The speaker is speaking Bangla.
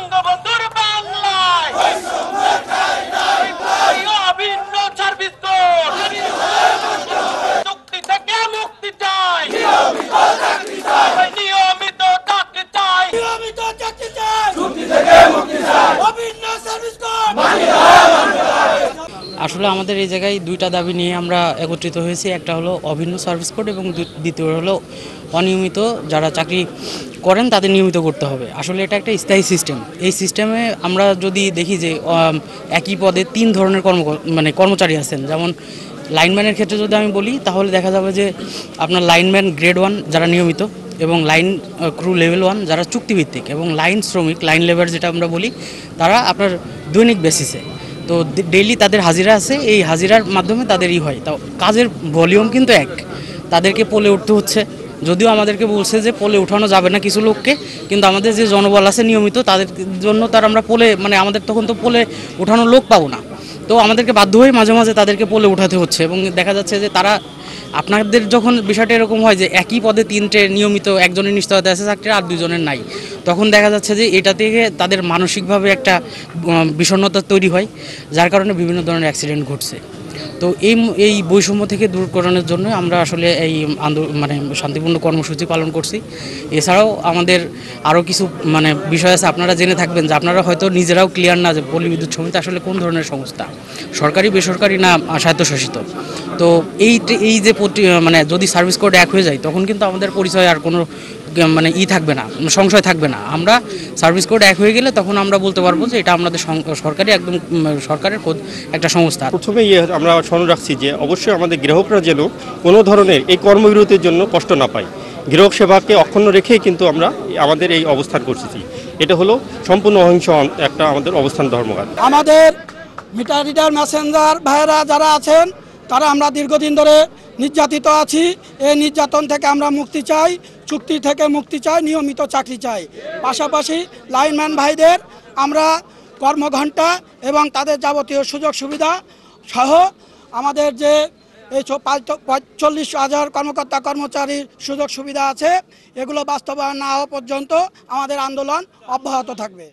বঙ্গবন্ধুর বাংলায় অভিন্ন সার্ভিস কোড, চুক্তি থেকে মুক্তি চাই, নিয়মিত চাকরি চাই, চুক্তি থেকে মুক্তি চাই, অভিন্ন সার্ভিস কোড। আসলে আমাদের এই জায়গায় দুইটা দাবি নিয়ে আমরা একত্রিত হয়েছি। একটা হলো অভিন্ন সার্ভিস কোড এবং দ্বিতীয় হলো অনিয়মিত যারা চাকরি করেন তাদের নিয়মিত করতে হবে। আসলে এটা একটা স্থায়ী সিস্টেম। এই সিস্টেমে আমরা যদি দেখি যে একই পদে 3 ধরনের কর্মচারী আছেন। যেমন লাইনম্যানের ক্ষেত্রে যদি আমি বলি তাহলে দেখা যাবে যে আপনার লাইনম্যান গ্রেড 1 যারা নিয়মিত, এবং লাইন ক্রু লেভেল 1 যারা চুক্তিভিত্তিক, এবং লাইন শ্রমিক লাইন লেবার যেটা আমরা বলি তারা আপনার দৈনিক বেসিসে। তো ডেইলি তাদের হাজিরা আছে, এই হাজিরার মাধ্যমে তাদেরই হয়। তাও কাজের ভলিউম কিন্তু এক, তাদেরকে পোলে উঠতে হচ্ছে। যদিও আমাদেরকে বলছে যে পোলে উঠানো যাবে না কিছু লোককে, কিন্তু আমাদের যে জনবল আছে নিয়মিত তাদের জন্য তার আমরা পোলে আমাদের তখন তো পোলে উঠানোর লোক পাবো না, তো আমাদেরকে বাধ্য হয়ে মাঝে মাঝে তাদেরকে পোলে উঠাতে হচ্ছে। এবং দেখা যাচ্ছে যে তারা আপনাদের যখন বিষয়টা এরকম হয় যে একই পদে 3টে নিয়মিত, একজনের নিশ্চয়তা আছে চাকরির আর 2জনের নাই, তখন দেখা যাচ্ছে যে এটা থেকে তাদের মানসিকভাবে একটা বিষণ্ণতা তৈরি হয়, যার কারণে বিভিন্ন ধরনের অ্যাক্সিডেন্ট ঘটছে। তো এই বৈষম্য থেকে দূর করানোর জন্য আমরা আসলে এই শান্তিপূর্ণ কর্মসূচি পালন করছি। এছাড়াও আমাদের আরও কিছু বিষয় আছে, আপনারা জেনে থাকবেন যে আপনারা হয়তো নিজেরাও ক্লিয়ার না যে পল্লী বিদ্যুৎ সমিতি আসলে কোন ধরনের সংস্থা, সরকারি বেসরকারি না স্বায়ত্তশাসিত। তো এই যে যদি সার্ভিস কোড এক হয়ে যায় তখন কিন্তু আমাদের পরিচয় আর কোনো থাকবে না, সংশয় থাকবে না। আমরা সার্ভিস কোড এক হয়ে গেলে তখন আমরা বলতে পারবো যে এটা আমাদের সরকারি একদম সরকারের একটা সংস্থা। প্রথমেই আমরা স্মরণ রাখছি যে অবশ্যই আমাদের গ্রাহকরা যেন কোনো ধরনের এই কর্মবিরতির জন্য কষ্ট না পায়। গ্রাহক সেবাকে অক্ষুণ্ণ রেখেই কিন্তু আমরা আমাদের এই অবস্থান করছি। এটা হলো সম্পূর্ণ অহিংস একটা আমাদের অবস্থান ধর্মঘট। আমাদের মিটার রিডার মেসেঞ্জার ভাইয়েরা যারা আছেন তারা আমরা দীর্ঘদিন ধরে নির্যাতিত আছি। এই নির্যাতন থেকে আমরা মুক্তি চাই, চুক্তি থেকে মুক্তি চাই, নিয়মিত চাকরি চাই। পাশাপাশি লাইনম্যান ভাইদের আমরা কর্মঘণ্টা এবং তাদের যাবতীয় সুযোগ সুবিধা সহ আমাদের যে এই 45,000 কর্মকর্তা কর্মচারীর সুযোগ সুবিধা আছে, এগুলো বাস্তবায়ন না হওয়া পর্যন্ত আমাদের আন্দোলন অব্যাহত থাকবে।